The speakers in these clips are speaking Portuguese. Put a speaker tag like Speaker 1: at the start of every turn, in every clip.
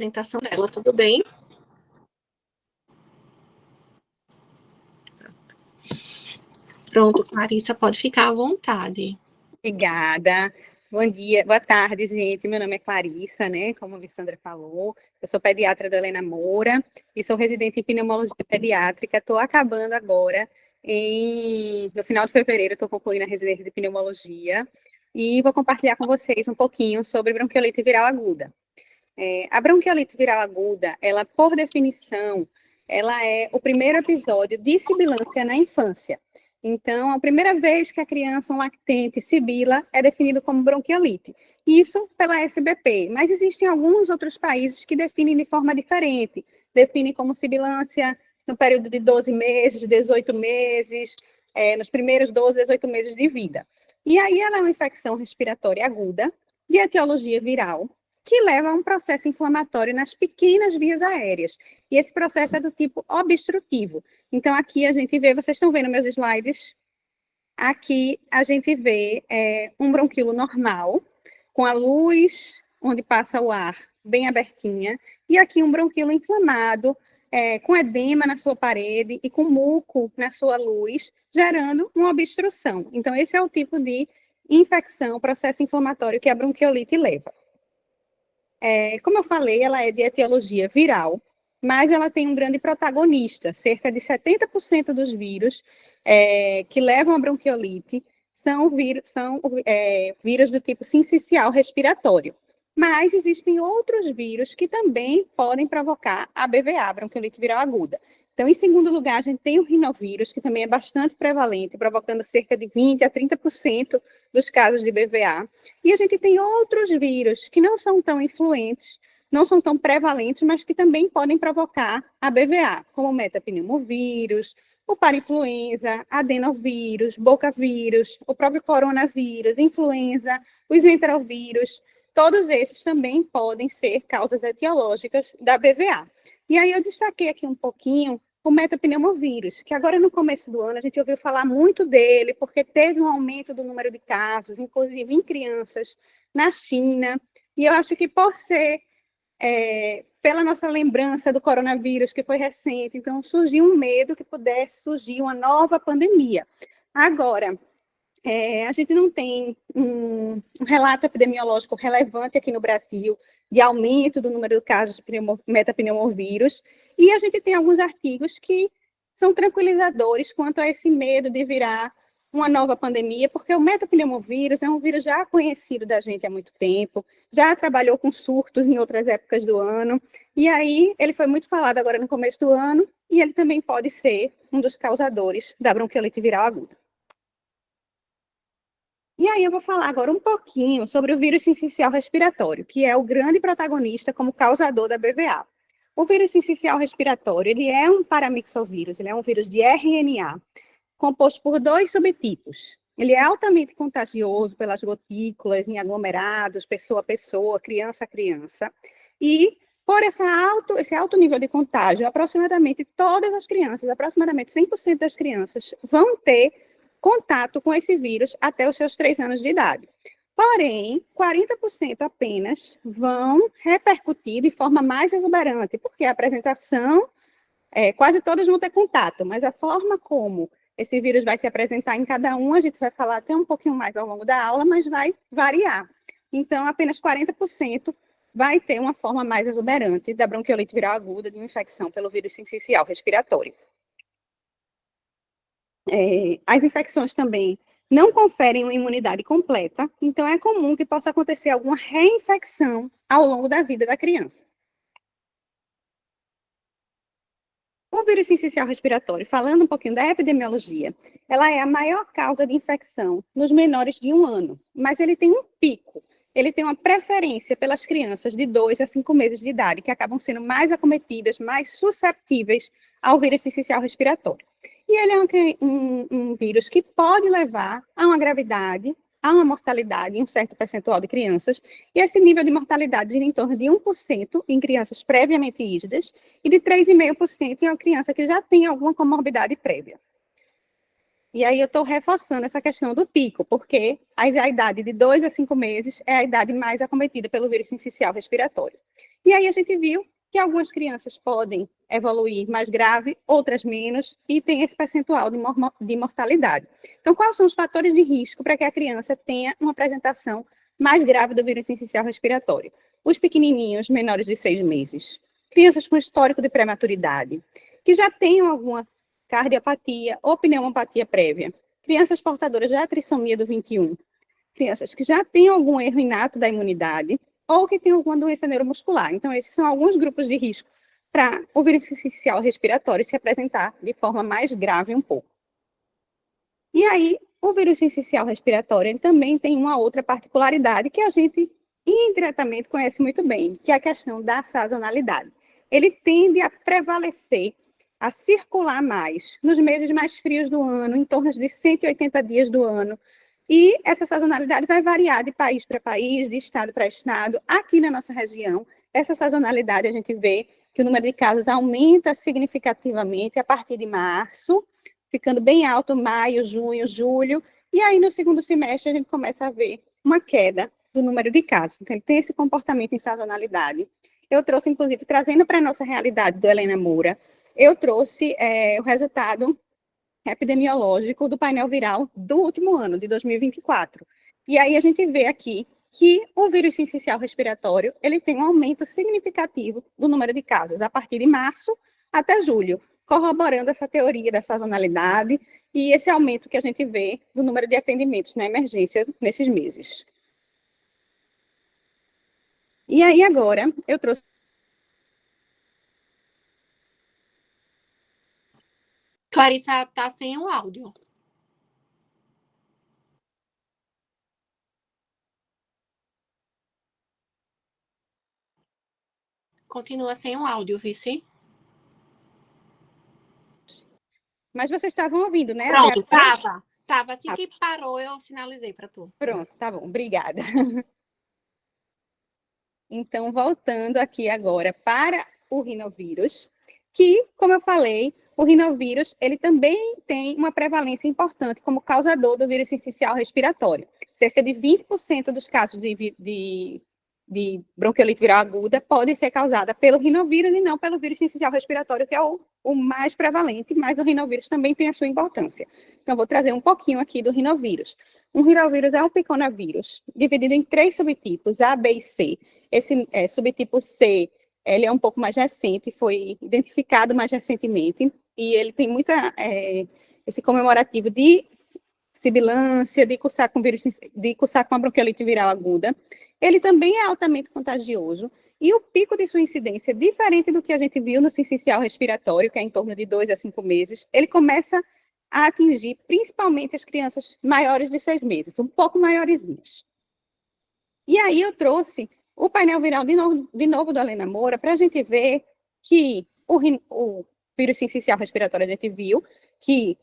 Speaker 1: apresentação dela, tudo bem? Pronto, Clarissa, pode ficar à vontade.
Speaker 2: Obrigada. Bom dia, boa tarde, gente. Meu nome é Clarissa, né? Como a Alessandra falou. Eu sou pediatra da Helena Moura e sou residente em pneumologia pediátrica. Estou acabando agora, no final de fevereiro, estou concluindo a residência de pneumologia e vou compartilhar com vocês um pouquinho sobre bronquiolite viral aguda. A bronquiolite viral aguda, ela, por definição, ela é o primeiro episódio de sibilância na infância. Então, a primeira vez que a criança, um lactente, sibila, é definido como bronquiolite. Isso pela SBP, mas existem alguns outros países que definem de forma diferente. Definem como sibilância no período de 12 meses, 18 meses, nos primeiros 12, 18 meses de vida. E aí ela é uma infecção respiratória aguda, de etiologia viral, que leva a um processo inflamatório nas pequenas vias aéreas. E esse processo é do tipo obstrutivo. Então, aqui a gente vê, vocês estão vendo meus slides? Aqui a gente vê um bronquíolo normal, com a luz onde passa o ar bem abertinha, e aqui um bronquíolo inflamado, com edema na sua parede e com muco na sua luz, gerando uma obstrução. Então, esse é o tipo de infecção, processo inflamatório que a bronquiolite leva. Como eu falei, ela é de etiologia viral, mas ela tem um grande protagonista. Cerca de 70% dos vírus que levam a bronquiolite são vírus do tipo sincicial respiratório. Mas existem outros vírus que também podem provocar a BVA, bronquiolite viral aguda. Então, em segundo lugar, a gente tem o rinovírus, que também é bastante prevalente, provocando cerca de 20% a 30% dos casos de BVA. E a gente tem outros vírus que não são tão influentes, não são tão prevalentes, mas que também podem provocar a BVA, como o metapneumovírus, o parainfluenza, adenovírus, bocavírus, o próprio coronavírus, influenza, os enterovírus. Todos esses também podem ser causas etiológicas da BVA. E aí eu destaquei aqui um pouquinho o metapneumovírus, que agora no começo do ano a gente ouviu falar muito dele, porque teve um aumento do número de casos, inclusive em crianças, na China. E eu acho que por ser, pela nossa lembrança do coronavírus, que foi recente, então surgiu um medo que pudesse surgir uma nova pandemia. Agora, a gente não tem um relato epidemiológico relevante aqui no Brasil de aumento do número de casos de metapneumovírus, e a gente tem alguns artigos que são tranquilizadores quanto a esse medo de virar uma nova pandemia, porque o metapneumovírus é um vírus já conhecido da gente há muito tempo, já trabalhou com surtos em outras épocas do ano, e aí ele foi muito falado agora no começo do ano, e ele também pode ser um dos causadores da bronquiolite viral aguda. E aí eu vou falar agora um pouquinho sobre o vírus sincicial respiratório, que é o grande protagonista como causador da BVA. O vírus sincicial respiratório, ele é um paramixovírus, ele é um vírus de RNA, composto por 2 subtipos. Ele é altamente contagioso pelas gotículas, em aglomerados, pessoa a pessoa, criança a criança. E por esse alto nível de contágio, aproximadamente todas as crianças, aproximadamente 100% das crianças, vão ter contato com esse vírus até os seus 3 anos de idade. Porém, 40% apenas vão repercutir de forma mais exuberante, porque a apresentação, quase todas vão ter contato, mas a forma como esse vírus vai se apresentar em cada um, a gente vai falar até um pouquinho mais ao longo da aula, mas vai variar. Então, apenas 40% vai ter uma forma mais exuberante da bronquiolite viral aguda de uma infecção pelo vírus sincicial respiratório. As infecções também não conferem uma imunidade completa, então é comum que possa acontecer alguma reinfecção ao longo da vida da criança. O vírus sincicial respiratório, falando um pouquinho da epidemiologia, ela é a maior causa de infecção nos menores de 1 ano, mas ele tem um pico, ele tem uma preferência pelas crianças de 2 a 5 meses de idade, que acabam sendo mais acometidas, mais susceptíveis ao vírus sincicial respiratório. E ele é um vírus que pode levar a uma gravidade, a uma mortalidade em um certo percentual de crianças, e esse nível de mortalidade gira em torno de 1% em crianças previamente ígidas e de 3,5% em uma criança que já tem alguma comorbidade prévia. E aí eu estou reforçando essa questão do pico, porque a idade de 2 a 5 meses é a idade mais acometida pelo vírus sincicial respiratório. E aí a gente viu que algumas crianças podem evoluir mais grave, outras menos, e tem esse percentual de mortalidade. Então, quais são os fatores de risco para que a criança tenha uma apresentação mais grave do vírus sincicial respiratório? Os pequenininhos, menores de 6 meses, crianças com histórico de prematuridade, que já tenham alguma cardiopatia ou pneumopatia prévia, crianças portadoras da trissomia do 21, crianças que já têm algum erro inato da imunidade ou que têm alguma doença neuromuscular. Então, esses são alguns grupos de risco para o vírus sincicial respiratório se apresentar de forma mais grave um pouco. E aí, o vírus sincicial respiratório, ele também tem uma outra particularidade que a gente indiretamente conhece muito bem, que é a questão da sazonalidade. Ele tende a prevalecer, a circular mais nos meses mais frios do ano, em torno de 180 dias do ano. E essa sazonalidade vai variar de país para país, de estado para estado. Aqui na nossa região, essa sazonalidade a gente vê que o número de casos aumenta significativamente a partir de março, ficando bem alto maio, junho, julho. E aí, no segundo semestre, a gente começa a ver uma queda do número de casos. Então, ele tem esse comportamento em sazonalidade. Eu trouxe, inclusive, trazendo para a nossa realidade do Helena Moura, eu trouxe o resultado epidemiológico do painel viral do último ano, de 2024. E aí a gente vê aqui que o vírus sincicial respiratório, ele tem um aumento significativo do número de casos a partir de março até julho, corroborando essa teoria da sazonalidade e esse aumento que a gente vê do número de atendimentos na emergência nesses meses. E aí agora eu trouxe...
Speaker 1: Clarissa tá sem o áudio. Continua sem o áudio, vice.
Speaker 2: Mas vocês estavam ouvindo, né?
Speaker 1: Pronto, tava. Assim que parou, eu sinalizei para tu.
Speaker 2: Pronto, tá bom, obrigada. Então, voltando aqui agora para o rinovírus, que, como eu falei, o rinovírus, ele também tem uma prevalência importante como causador do vírus sincicial respiratório. Cerca de 20% dos casos de bronquiolite viral aguda podem ser causados pelo rinovírus e não pelo vírus sincicial respiratório, que é o mais prevalente, mas o rinovírus também tem a sua importância. Então, vou trazer um pouquinho aqui do rinovírus. Um rinovírus é um piconavírus, dividido em 3 subtipos, A, B e C. Esse subtipo C, ele é um pouco mais recente, foi identificado mais recentemente, e ele tem muita, esse comemorativo de sibilância, de cursar com a bronquiolite viral aguda. Ele também é altamente contagioso, e o pico de sua incidência, diferente do que a gente viu no sincicial respiratório, que é em torno de 2 a 5 meses, ele começa a atingir principalmente as crianças maiores de 6 meses, um pouco maiorzinhas. E aí eu trouxe o painel viral de novo do Helena Moura para a gente ver que o vírus sincicial respiratório a gente viu que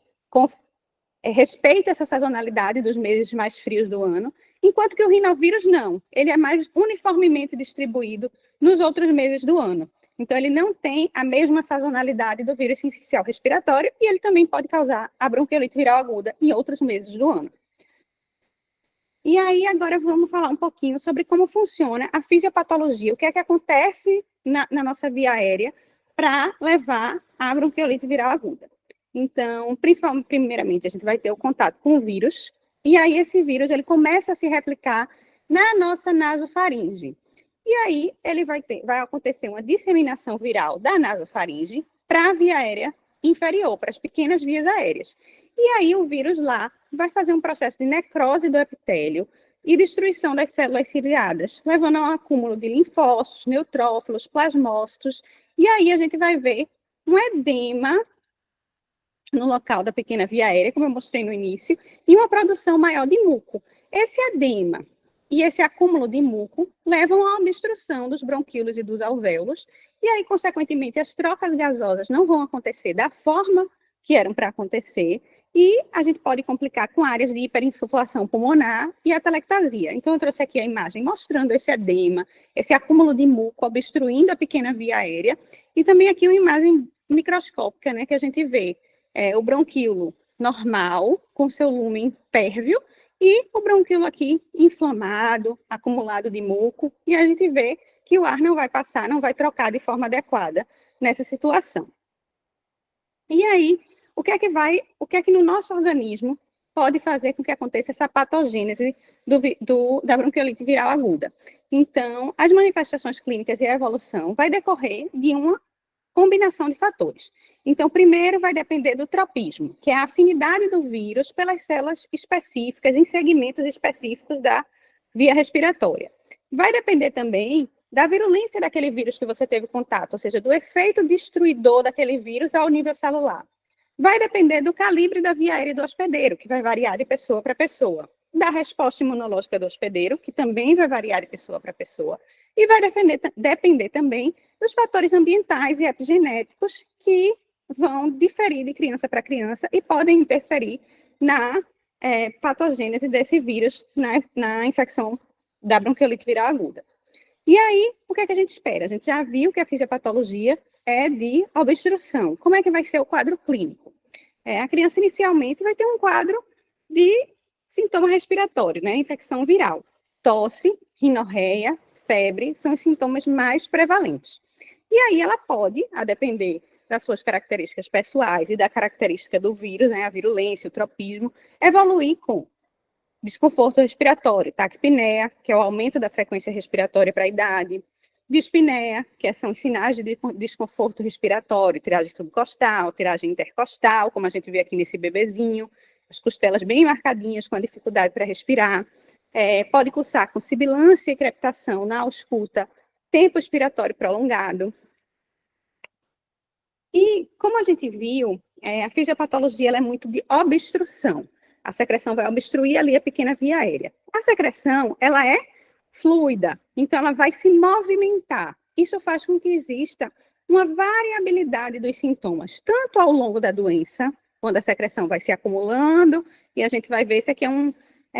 Speaker 2: respeita essa sazonalidade dos meses mais frios do ano, enquanto que o rinovírus não, ele é mais uniformemente distribuído nos outros meses do ano. Então, ele não tem a mesma sazonalidade do vírus sincicial respiratório e ele também pode causar a bronquiolite viral aguda em outros meses do ano. E aí, agora vamos falar um pouquinho sobre como funciona a fisiopatologia, o que é que acontece na nossa via aérea para levar à bronquiolite viral aguda. Então, primeiramente, a gente vai ter o contato com o vírus, e aí esse vírus ele começa a se replicar na nossa nasofaringe. E aí ele vai acontecer uma disseminação viral da nasofaringe para a via aérea inferior, para as pequenas vias aéreas. E aí o vírus lá vai fazer um processo de necrose do epitélio e destruição das células ciliadas, levando a um acúmulo de linfócitos, neutrófilos, plasmócitos, e aí a gente vai ver um edema no local da pequena via aérea, como eu mostrei no início, e uma produção maior de muco. Esse edema e esse acúmulo de muco levam à obstrução dos bronquíolos e dos alvéolos, e aí, consequentemente, as trocas gasosas não vão acontecer da forma que eram para acontecer, e a gente pode complicar com áreas de hiperinsuflação pulmonar e atelectasia. Então, eu trouxe aqui a imagem mostrando esse edema, esse acúmulo de muco obstruindo a pequena via aérea, e também aqui uma imagem microscópica, né, que a gente vê o bronquíolo normal, com seu lumen pérvio, e o brônquio aqui inflamado, acumulado de muco, e a gente vê que o ar não vai passar, não vai trocar de forma adequada nessa situação. E aí, o que é que no nosso organismo pode fazer com que aconteça essa patogênese da bronquiolite viral aguda? Então, as manifestações clínicas e a evolução vai decorrer de uma combinação de fatores. Então, primeiro vai depender do tropismo, que é a afinidade do vírus pelas células específicas, em segmentos específicos da via respiratória. Vai depender também da virulência daquele vírus que você teve contato, ou seja, do efeito destruidor daquele vírus ao nível celular. Vai depender do calibre da via aérea do hospedeiro, que vai variar de pessoa para pessoa. Da resposta imunológica do hospedeiro, que também vai variar de pessoa para pessoa. E vai depender também dos fatores ambientais e epigenéticos que vão diferir de criança para criança e podem interferir na patogênese desse vírus na infecção da bronquiolite viral aguda. E aí, o que é que a gente espera? A gente já viu que a fisiopatologia é de obstrução. Como é que vai ser o quadro clínico? A criança inicialmente vai ter um quadro de sintoma respiratório, né? Infecção viral. Tosse, rinorreia, febre são os sintomas mais prevalentes. E aí ela pode, a depender das suas características pessoais e da característica do vírus, né, a virulência, o tropismo, evoluir com desconforto respiratório, taquipneia, que é o aumento da frequência respiratória para a idade, dispneia, que são os sinais de desconforto respiratório, tiragem subcostal, tiragem intercostal, como a gente vê aqui nesse bebezinho, as costelas bem marcadinhas com a dificuldade para respirar. Pode cursar com sibilância e crepitação na ausculta, tempo expiratório prolongado. E, como a gente viu, a fisiopatologia ela é muito de obstrução. A secreção vai obstruir ali a pequena via aérea. A secreção, ela é fluida, então ela vai se movimentar. Isso faz com que exista uma variabilidade dos sintomas, tanto ao longo da doença, quando a secreção vai se acumulando, e a gente vai ver, esse aqui é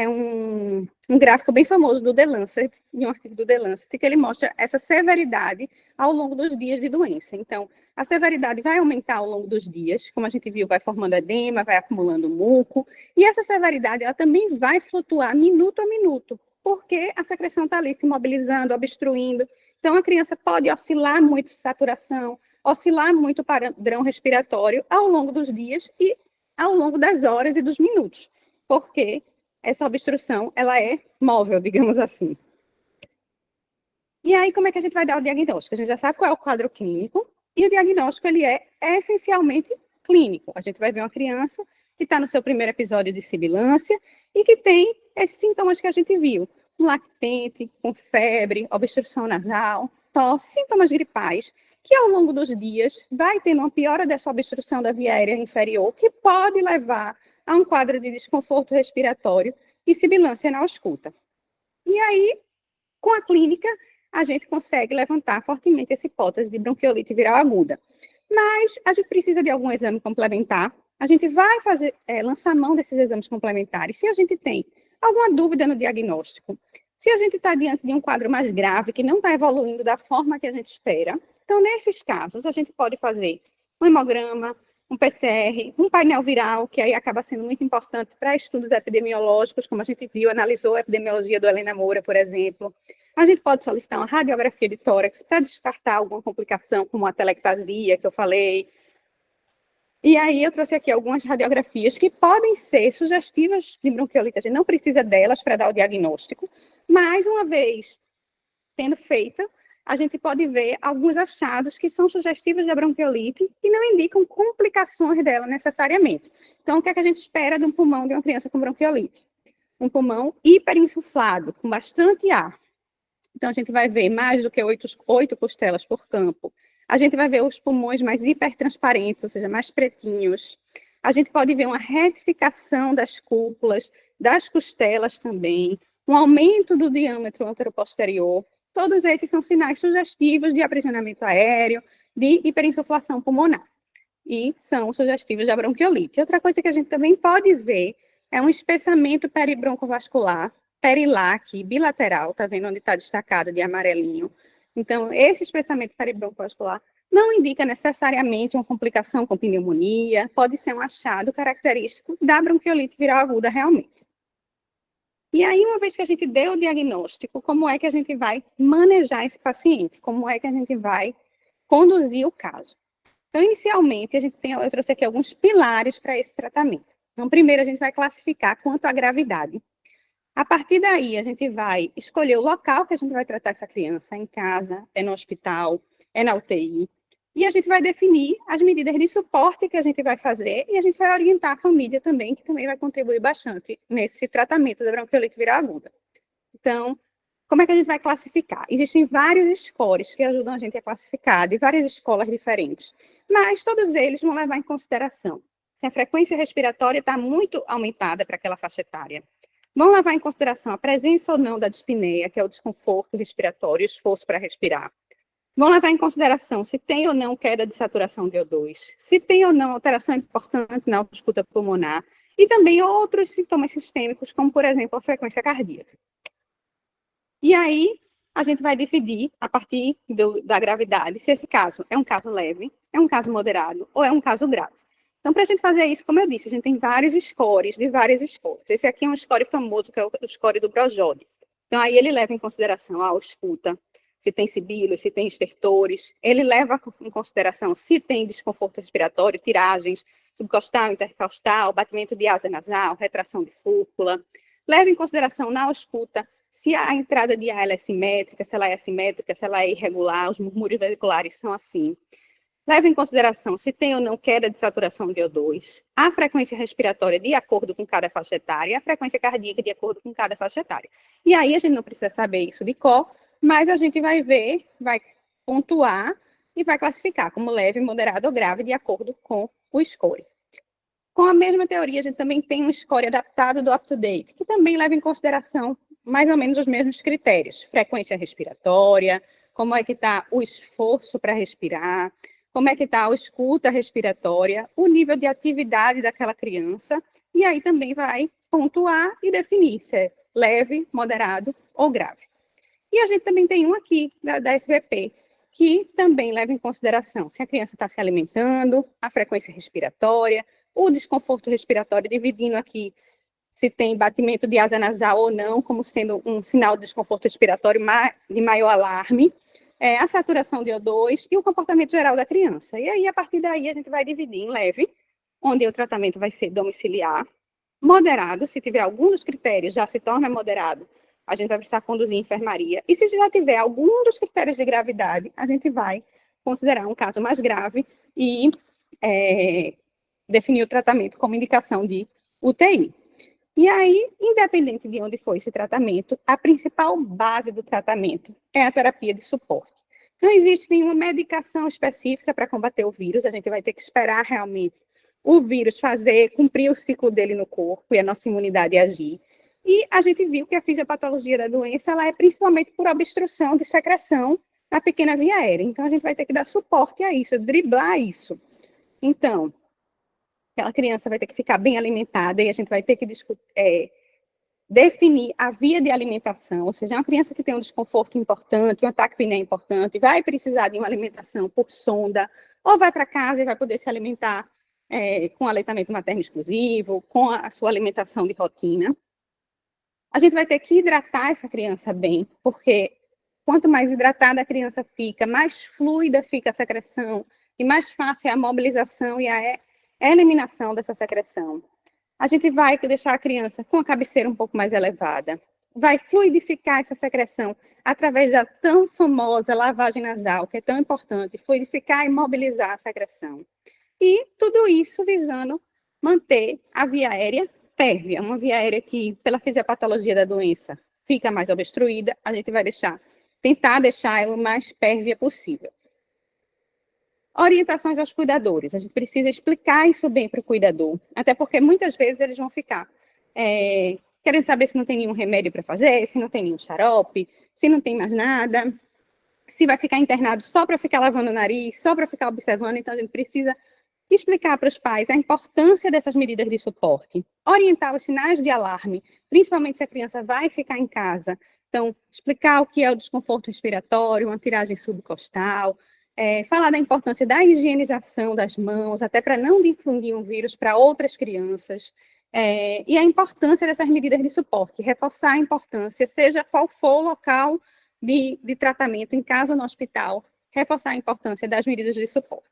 Speaker 2: um gráfico bem famoso do The Lancet, de um artigo do The Lancet, que ele mostra essa severidade ao longo dos dias de doença. Então, a severidade vai aumentar ao longo dos dias, como a gente viu, vai formando edema, vai acumulando muco, e essa severidade ela também vai flutuar minuto a minuto, porque a secreção está ali se mobilizando, obstruindo. Então, a criança pode oscilar muito saturação, oscilar muito o padrão respiratório ao longo dos dias e ao longo das horas e dos minutos, porque essa obstrução, ela é móvel, digamos assim. E aí, como é que a gente vai dar o diagnóstico? A gente já sabe qual é o quadro clínico, e o diagnóstico, ele é essencialmente clínico. A gente vai ver uma criança que está no seu primeiro episódio de sibilância e que tem esses sintomas que a gente viu. Um lactente, com febre, obstrução nasal, tosse, sintomas gripais, que ao longo dos dias vai tendo uma piora dessa obstrução da via aérea inferior, que pode levar a um quadro de desconforto respiratório e sibilância na ausculta. E aí, com a clínica, a gente consegue levantar fortemente essa hipótese de bronquiolite viral aguda. Mas a gente precisa de algum exame complementar. A gente vai fazer, lançar mão desses exames complementares. Se a gente tem alguma dúvida no diagnóstico, se a gente está diante de um quadro mais grave, que não está evoluindo da forma que a gente espera, então, nesses casos, a gente pode fazer um hemograma, um PCR, um painel viral, que aí acaba sendo muito importante para estudos epidemiológicos, como a gente viu, analisou a epidemiologia do Helena Moura, por exemplo. A gente pode solicitar uma radiografia de tórax para descartar alguma complicação, como a telectasia, que eu falei. E aí eu trouxe aqui algumas radiografias que podem ser sugestivas de bronquiolite. A gente não precisa delas para dar o diagnóstico, mas uma vez tendo feita, a gente pode ver alguns achados que são sugestivos da bronquiolite e não indicam complicações dela necessariamente. Então, o que é que a gente espera de um pulmão de uma criança com bronquiolite? Um pulmão hiperinsuflado, com bastante ar. Então, a gente vai ver mais do que 8 costelas por campo. A gente vai ver os pulmões mais hipertransparentes, ou seja, mais pretinhos. A gente pode ver uma retificação das cúpulas, das costelas também, um aumento do diâmetro anteroposterior. Todos esses são sinais sugestivos de aprisionamento aéreo, de hiperinsuflação pulmonar. E são sugestivos da bronquiolite. Outra coisa que a gente também pode ver é um espessamento peribroncovascular, perilac, bilateral, tá vendo onde está destacado de amarelinho, Então, esse espessamento peribrônquico-vascular não indica necessariamente uma complicação com pneumonia, pode ser um achado característico da bronquiolite viral aguda realmente. E aí, uma vez que a gente deu o diagnóstico, como é que a gente vai manejar esse paciente? Como é que a gente vai conduzir o caso? Então, inicialmente, eu trouxe aqui alguns pilares para esse tratamento. Então, primeiro, a gente vai classificar quanto à gravidade. A partir daí, a gente vai escolher o local que a gente vai tratar essa criança, em casa, é no hospital, é na UTI. E a gente vai definir as medidas de suporte que a gente vai fazer e a gente vai orientar a família também, que também vai contribuir bastante nesse tratamento da bronquiolite viral aguda. Então, como é que a gente vai classificar? Existem vários scores que ajudam a gente a classificar, de várias escolas diferentes, mas todos eles vão levar em consideração se a frequência respiratória está muito aumentada para aquela faixa etária. Vão levar em consideração a presença ou não da dispneia, que é o desconforto respiratório, o esforço para respirar. Vão levar em consideração se tem ou não queda de saturação de O2, se tem ou não alteração importante na ausculta pulmonar, e também outros sintomas sistêmicos, como, por exemplo, a frequência cardíaca. E aí, a gente vai dividir, a partir da gravidade, se esse caso é um caso leve, é um caso moderado ou é um caso grave. Então, para a gente fazer isso, como eu disse, a gente tem vários scores de várias escolas. Esse aqui é um score famoso, que é o score do Brojoli. Então, aí ele leva em consideração a ausculta, se tem sibilos, se tem estertores. Ele leva em consideração se tem desconforto respiratório, tiragens subcostal, intercostal, batimento de asa nasal, retração de fúrcula. Leva em consideração na ausculta se a entrada de ar é simétrica, se ela é assimétrica, se ela é irregular, os murmúrios vesiculares são assim. Leva em consideração se tem ou não queda de saturação de O2, a frequência respiratória de acordo com cada faixa etária, e a frequência cardíaca de acordo com cada faixa etária. E aí a gente não precisa saber isso de cor, mas a gente vai ver, vai pontuar e vai classificar como leve, moderado ou grave de acordo com o score. Com a mesma teoria, a gente também tem um score adaptado do UpToDate, que também leva em consideração mais ou menos os mesmos critérios. Frequência respiratória, como é que está o esforço para respirar, como é que está a escuta respiratória, o nível de atividade daquela criança, e aí também vai pontuar e definir se é leve, moderado ou grave. E a gente também tem um aqui, da SBP, que também leva em consideração se a criança está se alimentando, a frequência respiratória, o desconforto respiratório, dividindo aqui se tem batimento de asa nasal ou não, como sendo um sinal de desconforto respiratório de maior alarme, a saturação de O2 e o comportamento geral da criança. E aí, a partir daí, a gente vai dividir em leve, onde o tratamento vai ser domiciliar, moderado, se tiver algum dos critérios já se torna moderado, a gente vai precisar conduzir enfermaria. E se já tiver algum dos critérios de gravidade, a gente vai considerar um caso mais grave e definir o tratamento como indicação de UTI. E aí, independente de onde for esse tratamento, a principal base do tratamento é a terapia de suporte. Não existe nenhuma medicação específica para combater o vírus, a gente vai ter que esperar realmente o vírus cumprir o ciclo dele no corpo e a nossa imunidade agir. E a gente viu que a fisiopatologia da doença ela é principalmente por obstrução de secreção na pequena via aérea. Então, a gente vai ter que dar suporte a isso, driblar isso. Então, aquela criança vai ter que ficar bem alimentada e a gente vai ter que definir a via de alimentação, ou seja, uma criança que tem um desconforto importante, um ataque pneu importante, vai precisar de uma alimentação por sonda, ou vai para casa e vai poder se alimentar com aleitamento materno exclusivo, com a sua alimentação de rotina. A gente vai ter que hidratar essa criança bem, porque quanto mais hidratada a criança fica, mais fluida fica a secreção, e mais fácil é a mobilização e a eliminação dessa secreção. A gente vai deixar a criança com a cabeceira um pouco mais elevada, vai fluidificar essa secreção através da tão famosa lavagem nasal, que é tão importante, fluidificar e mobilizar a secreção. E tudo isso visando manter a via aérea pérvia, uma via aérea que, pela fisiopatologia da doença, fica mais obstruída, a gente vai tentar deixar ela o mais pérvia possível. Orientações aos cuidadores. A gente precisa explicar isso bem para o cuidador, até porque muitas vezes eles vão ficar querendo saber se não tem nenhum remédio para fazer, se não tem nenhum xarope, se não tem mais nada, se vai ficar internado só para ficar lavando o nariz, só para ficar observando. Então, a gente precisa explicar para os pais a importância dessas medidas de suporte, orientar os sinais de alarme, principalmente se a criança vai ficar em casa, Então, explicar o que é o desconforto respiratório, uma tiragem subcostal, falar da importância da higienização das mãos, até para não difundir um vírus para outras crianças, e a importância dessas medidas de suporte, reforçar a importância, seja qual for o local de tratamento, em casa ou no hospital, reforçar a importância das medidas de suporte.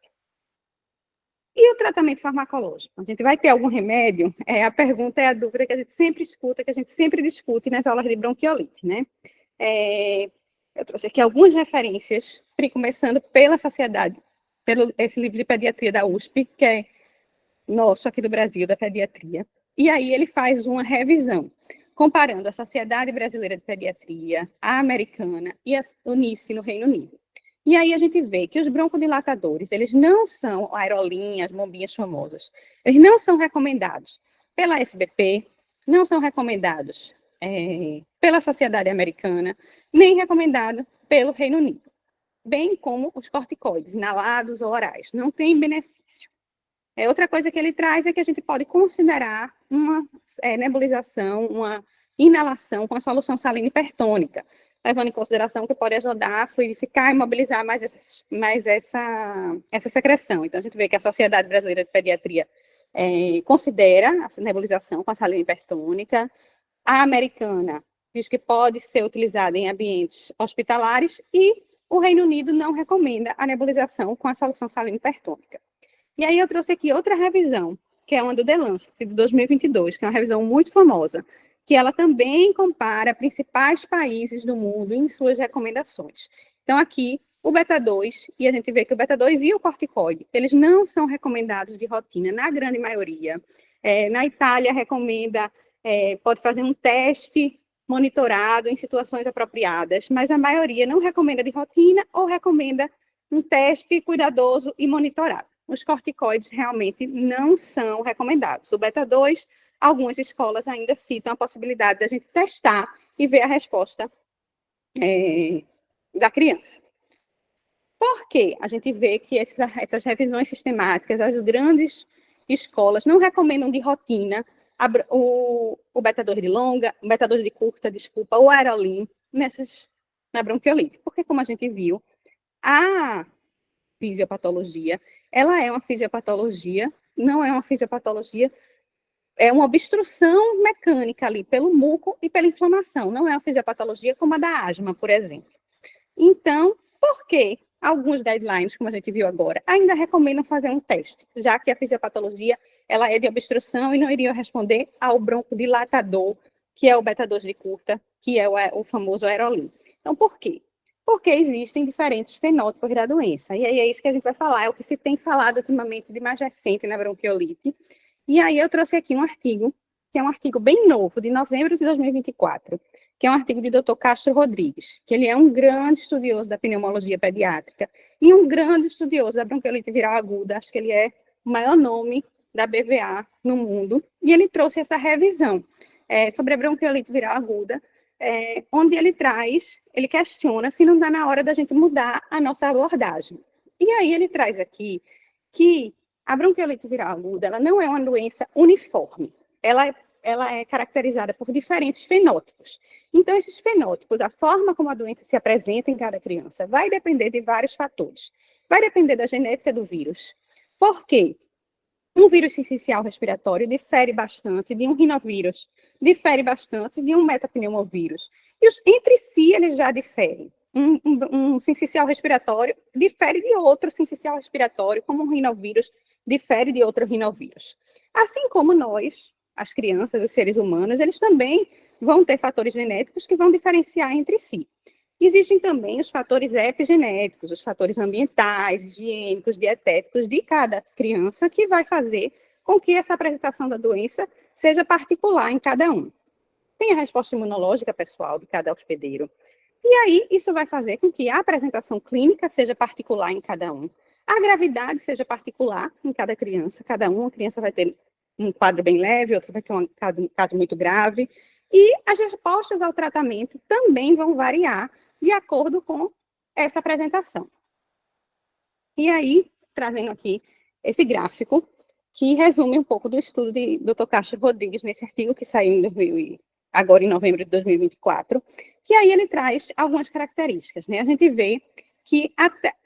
Speaker 2: E o tratamento farmacológico? A gente vai ter algum remédio? A pergunta é a dúvida que a gente sempre escuta, que a gente sempre discute nas aulas de bronquiolite, né? Eu trouxe aqui algumas referências, começando pela sociedade, pelo esse livro de pediatria da USP, que é nosso aqui do Brasil, da pediatria. E aí ele faz uma revisão, comparando a Sociedade Brasileira de Pediatria, a americana e a UNICE no Reino Unido. E aí a gente vê que os broncodilatadores, eles não são aerolinhas, bombinhas famosas, eles não são recomendados pela SBP, não são recomendados pela Sociedade Americana, nem recomendado pelo Reino Unido, bem como os corticoides, inalados ou orais, não tem benefício. Outra coisa que ele traz é que a gente pode considerar uma nebulização, uma inalação com a solução salina hipertônica, levando em consideração que pode ajudar a fluidificar e mobilizar mais essa secreção. Então, a gente vê que a Sociedade Brasileira de Pediatria considera a nebulização com a salina hipertônica. A americana diz que pode ser utilizada em ambientes hospitalares e o Reino Unido não recomenda a nebulização com a solução salina hipertônica. E aí eu trouxe aqui outra revisão, que é uma do The Lancet, de 2022, que é uma revisão muito famosa, que ela também compara principais países do mundo em suas recomendações. Então, aqui, o beta-2, e a gente vê que o beta-2 e o corticoide, eles não são recomendados de rotina, na grande maioria. Na Itália, recomenda, pode fazer um teste monitorado em situações apropriadas, mas a maioria não recomenda de rotina ou recomenda um teste cuidadoso e monitorado. Os corticoides realmente não são recomendados. O beta-2, algumas escolas ainda citam a possibilidade da gente testar e ver a resposta da criança. Por quê? A gente vê que essas revisões sistemáticas, as grandes escolas não recomendam de rotina o beta-2 de longa, o beta-2 de curta, desculpa, o aerolim na bronquiolite. Porque, como a gente viu, a fisiopatologia, ela é uma fisiopatologia, não é uma fisiopatologia, é uma obstrução mecânica ali pelo muco e pela inflamação, não é uma fisiopatologia como a da asma, por exemplo. Então, por que alguns guidelines, como a gente viu agora, ainda recomendam fazer um teste, já que a fisiopatologia ela é de obstrução e não iria responder ao broncodilatador, que é o beta-2 de curta, que é o famoso aerolim. Então, por quê? Porque existem diferentes fenótipos da doença. E aí é isso que a gente vai falar, é o que se tem falado ultimamente de mais recente na bronquiolite. E aí eu trouxe aqui um artigo, que é um artigo bem novo, de novembro de 2024, que é um artigo de Dr. Castro Rodrigues, que ele é um grande estudioso da pneumologia pediátrica e um grande estudioso da bronquiolite viral aguda, acho que ele é o maior nome da BVA no mundo, e ele trouxe essa revisão sobre a bronquiolite viral aguda, onde ele questiona se não dá na hora da gente mudar a nossa abordagem. E aí ele traz aqui que a bronquiolite viral aguda, ela não é uma doença uniforme, ela é caracterizada por diferentes fenótipos. Então, esses fenótipos, a forma como a doença se apresenta em cada criança, vai depender de vários fatores. Vai depender da genética do vírus. Por quê? Um vírus sincicial respiratório difere bastante de um rinovírus, difere bastante de um metapneumovírus. E entre si eles já diferem. Um sincicial respiratório difere de outro sincicial respiratório, como um rinovírus difere de outro rinovírus. Assim como nós, as crianças, os seres humanos, eles também vão ter fatores genéticos que vão diferenciar entre si. Existem também os fatores epigenéticos, os fatores ambientais, higiênicos, dietéticos de cada criança, que vai fazer com que essa apresentação da doença seja particular em cada um. Tem a resposta imunológica pessoal de cada hospedeiro. E aí, isso vai fazer com que a apresentação clínica seja particular em cada um. A gravidade seja particular em cada criança. A criança vai ter um quadro bem leve, outro vai ter um caso muito grave. E as respostas ao tratamento também vão variar de acordo com essa apresentação. E aí, trazendo aqui esse gráfico, que resume um pouco do estudo de Dr. Castro Rodrigues, nesse artigo que saiu em agora em novembro de 2024, que aí ele traz algumas características, né? A gente vê que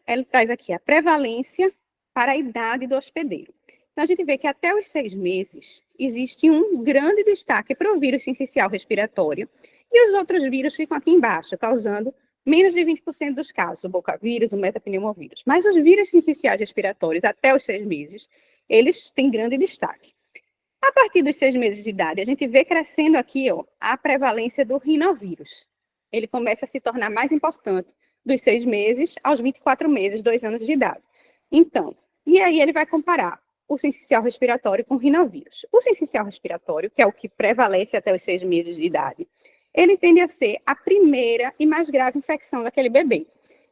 Speaker 2: ele traz aqui a prevalência para a idade do hospedeiro. Então, a gente vê que até os 6 meses existe um grande destaque para o vírus sincicial respiratório e os outros vírus ficam aqui embaixo, causando menos de 20% dos casos, o bocavírus, o metapneumovírus. Mas os vírus sinciciais respiratórios, até os 6 meses, eles têm grande destaque. A partir dos 6 meses de idade, a gente vê crescendo aqui a prevalência do rinovírus. Ele começa a se tornar mais importante dos 6 meses aos 24 meses, 2 anos de idade. Então, e aí ele vai comparar o sincicial respiratório com o rinovírus. O sincicial respiratório, que é o que prevalece até os 6 meses de idade, ele tende a ser a primeira e mais grave infecção daquele bebê.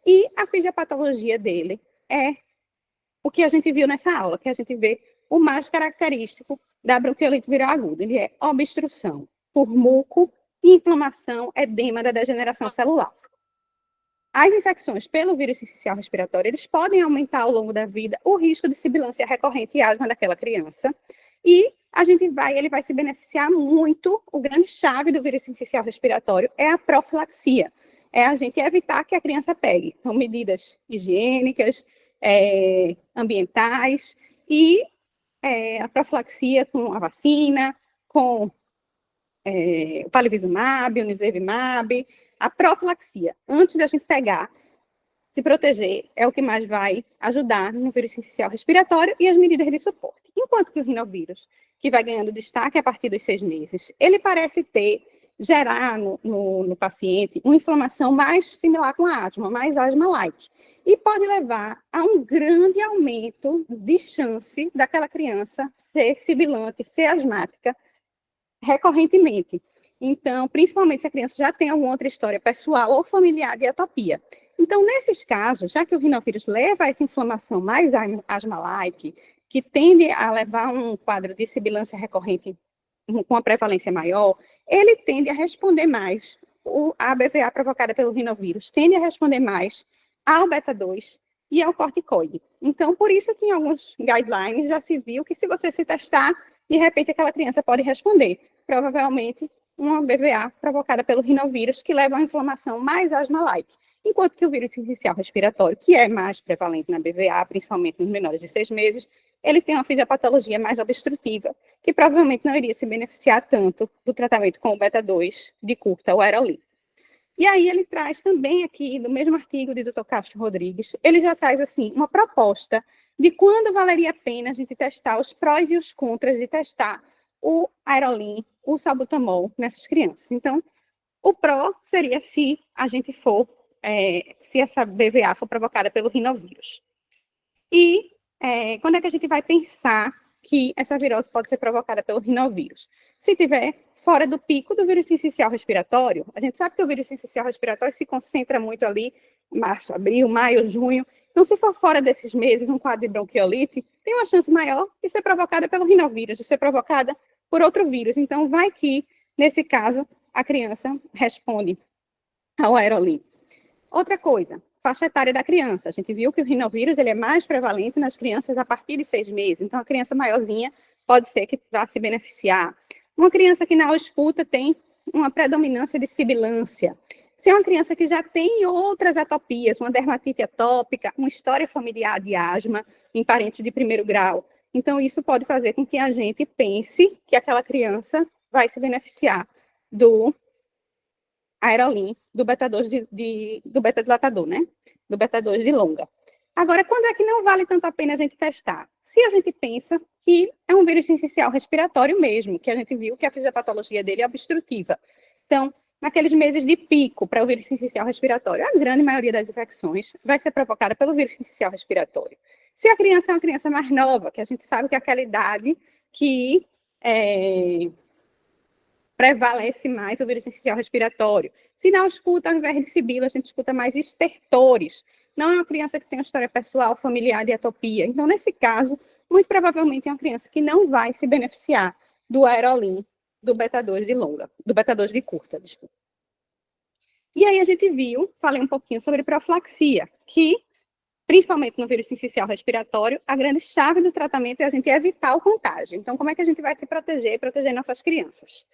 Speaker 2: E a fisiopatologia dele é o que a gente viu nessa aula, que a gente vê o mais característico da bronquiolite viral aguda. Ele é obstrução por muco, inflamação, edema da degeneração celular. As infecções pelo vírus sincicial respiratório, eles podem aumentar ao longo da vida o risco de sibilância recorrente e asma daquela criança. E ele vai se beneficiar muito. O grande chave do vírus sincicial respiratório é a profilaxia. É a gente evitar que a criança pegue. Então, medidas higiênicas, ambientais e a profilaxia com a vacina, com o palivizumab, o nirsevimab, a profilaxia, antes da gente pegar, se proteger, é o que mais vai ajudar no vírus sincicial respiratório e as medidas de suporte. Enquanto que o rinovírus, que vai ganhando destaque a partir dos 6 meses, ele parece gerar no paciente uma inflamação mais similar com a asma, mais asma-like, e pode levar a um grande aumento de chance daquela criança ser sibilante, ser asmática recorrentemente. Então, principalmente se a criança já tem alguma outra história pessoal ou familiar de atopia. Então, nesses casos, já que o rinovírus leva a essa inflamação mais asma-like, que tende a levar a um quadro de sibilância recorrente com uma prevalência maior, ele tende a responder mais, a BVA provocada pelo rinovírus tende a responder mais ao beta-2 e ao corticoide. Então, por isso que em alguns guidelines já se viu que se você se testar, de repente aquela criança pode responder, provavelmente uma BVA provocada pelo rinovírus, que leva a uma inflamação mais asma-like. Enquanto que o vírus sincicial respiratório, que é mais prevalente na BVA, principalmente nos menores de 6 meses, ele tem uma fisiopatologia mais obstrutiva, que provavelmente não iria se beneficiar tanto do tratamento com o beta-2 de curta ou aerolim. E aí ele traz também aqui, no mesmo artigo de Dr. Castro Rodrigues, ele já traz assim uma proposta de quando valeria a pena a gente testar os prós e os contras de testar o aerolim, o salbutamol nessas crianças. Então, o pró seria se a gente se essa BVA for provocada pelo rinovírus. E quando é que a gente vai pensar que essa virose pode ser provocada pelo rinovírus? Se tiver fora do pico do vírus sincicial respiratório, a gente sabe que o vírus sincicial respiratório se concentra muito ali, março, abril, maio, junho. Então, se for fora desses meses, um quadro de bronquiolite, tem uma chance maior de ser provocada pelo rinovírus, de ser provocada por outro vírus. Então, vai que, nesse caso, a criança responde ao aerolim. Outra coisa, faixa etária da criança. A gente viu que o rinovírus ele é mais prevalente nas crianças a partir de 6 meses. Então, a criança maiorzinha pode ser que vá se beneficiar. Uma criança que na ausculta tem uma predominância de sibilância. Se é uma criança que já tem outras atopias, uma dermatite atópica, uma história familiar de asma em parentes de primeiro grau, então isso pode fazer com que a gente pense que aquela criança vai se beneficiar do aerolim, do beta-2 do beta-dilatador, né? Do beta-2 de longa. Agora, quando é que não vale tanto a pena a gente testar? Se a gente pensa que é um vírus sincicial respiratório mesmo, que a gente viu que a fisiopatologia dele é obstrutiva. Então, naqueles meses de pico para o vírus sincicial respiratório, a grande maioria das infecções vai ser provocada pelo vírus sincicial respiratório. Se a criança é uma criança mais nova, que a gente sabe que é aquela idade que prevalece mais o vírus sincicial respiratório. Se não escuta, ao invés de sibila, a gente escuta mais estertores. Não é uma criança que tem uma história pessoal, familiar de atopia. Então, nesse caso, muito provavelmente é uma criança que não vai se beneficiar do aerolim do beta-2 de longa, do beta-2 de curta, desculpa. E aí a gente falei um pouquinho sobre profilaxia, que, principalmente no vírus sincicial respiratório, a grande chave do tratamento é a gente evitar o contágio. Então, como é que a gente vai se proteger e proteger nossas crianças?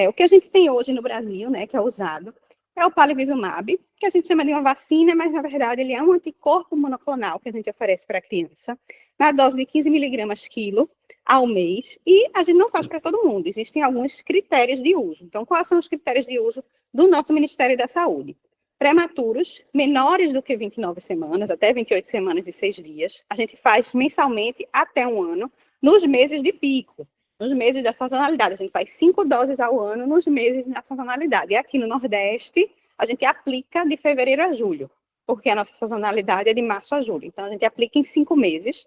Speaker 2: O que a gente tem hoje no Brasil, né, que é usado, é o palivizumab, que a gente chama de uma vacina, mas, na verdade, ele é um anticorpo monoclonal que a gente oferece para a criança, na dose de 15 miligramas quilo ao mês, e a gente não faz para todo mundo, existem alguns critérios de uso. Então, quais são os critérios de uso do nosso Ministério da Saúde? Prematuros, menores do que 29 semanas, até 28 semanas e 6 dias, a gente faz mensalmente até um ano, nos meses de pico, nos meses da sazonalidade. A gente faz 5 doses ao ano nos meses da sazonalidade. E aqui no Nordeste, a gente aplica de fevereiro a julho, porque a nossa sazonalidade é de março a julho. Então, a gente aplica em 5 meses,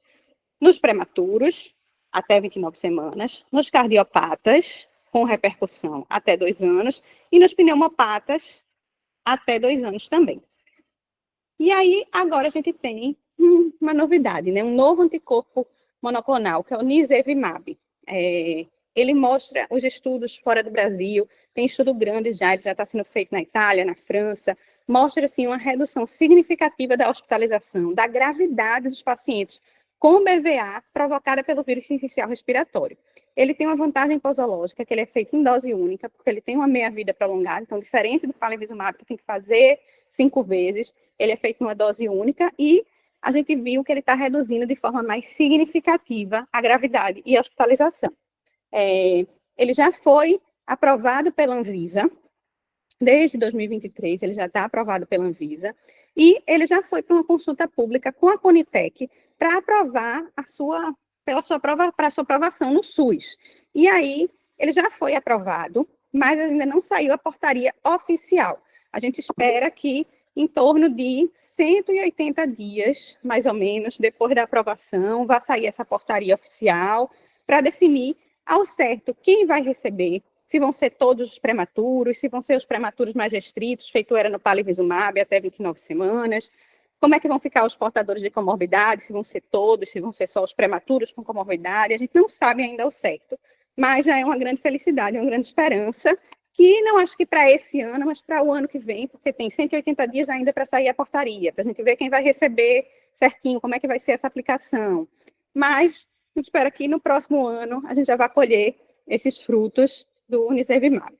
Speaker 2: nos prematuros, até 29 semanas, nos cardiopatas, com repercussão até 2 anos, e nos pneumopatas, até 2 anos também. E aí, agora a gente tem uma novidade, né? Um novo anticorpo monoclonal, que é o nirsevimab. Ele mostra os estudos fora do Brasil, tem estudo grande já, ele já está sendo feito na Itália, na França, mostra, assim, uma redução significativa da hospitalização, da gravidade dos pacientes com BVA provocada pelo vírus sincicial respiratório. Ele tem uma vantagem posológica, que ele é feito em dose única, porque ele tem uma meia-vida prolongada, então, diferente do palivizumab, que tem que fazer 5 vezes, ele é feito em uma dose única, e a gente viu que ele está reduzindo de forma mais significativa a gravidade e a hospitalização. Ele já foi aprovado pela Anvisa, desde 2023, ele já está aprovado pela Anvisa, e ele já foi para uma consulta pública com a Conitec para aprovar para a sua aprovação no SUS. E aí, ele já foi aprovado, mas ainda não saiu a portaria oficial. A gente espera que em torno de 180 dias, mais ou menos, depois da aprovação, vai sair essa portaria oficial para definir ao certo quem vai receber, se vão ser todos os prematuros, se vão ser os prematuros mais restritos, feito era no palivizumab, até 29 semanas, como é que vão ficar os portadores de comorbidade, se vão ser todos, se vão ser só os prematuros com comorbidade, a gente não sabe ainda ao certo, mas já é uma grande felicidade, uma grande esperança, que não acho que para esse ano, mas para o ano que vem, porque tem 180 dias ainda para sair a portaria, para a gente ver quem vai receber certinho, como é que vai ser essa aplicação. Mas a gente espera que no próximo ano a gente já vá colher esses frutos do nirsevimab.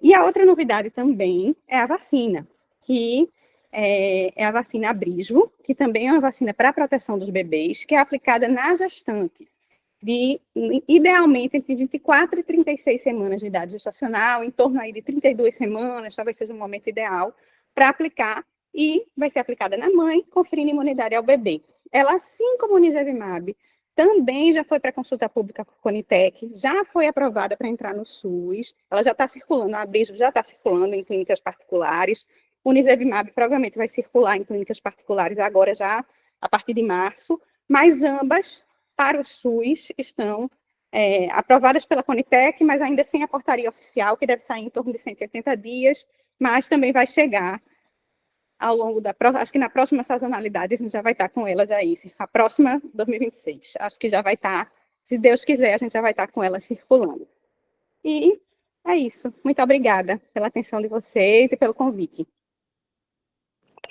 Speaker 2: E a outra novidade também é a vacina, que é a vacina Abrysvo, que também é uma vacina para a proteção dos bebês, que é aplicada na gestante, idealmente entre 24 e 36 semanas de idade gestacional, em torno aí de 32 semanas, talvez seja um momento ideal para aplicar, e vai ser aplicada na mãe, conferindo imunidade ao bebê. Ela, assim como o nirsevimab, também já foi para consulta pública com a Conitec, já foi aprovada para entrar no SUS, ela já está circulando, a Abrysvo já está circulando em clínicas particulares, o nirsevimab provavelmente vai circular em clínicas particulares agora já, a partir de março, mas ambas para o SUS estão aprovadas pela Conitec, mas ainda sem a portaria oficial, que deve sair em torno de 180 dias, mas também vai chegar ao longo acho que na próxima sazonalidade, a gente já vai estar com elas aí, a próxima 2026, acho que já vai estar, se Deus quiser, a gente já vai estar com elas circulando. E é isso, muito obrigada pela atenção de vocês e pelo convite.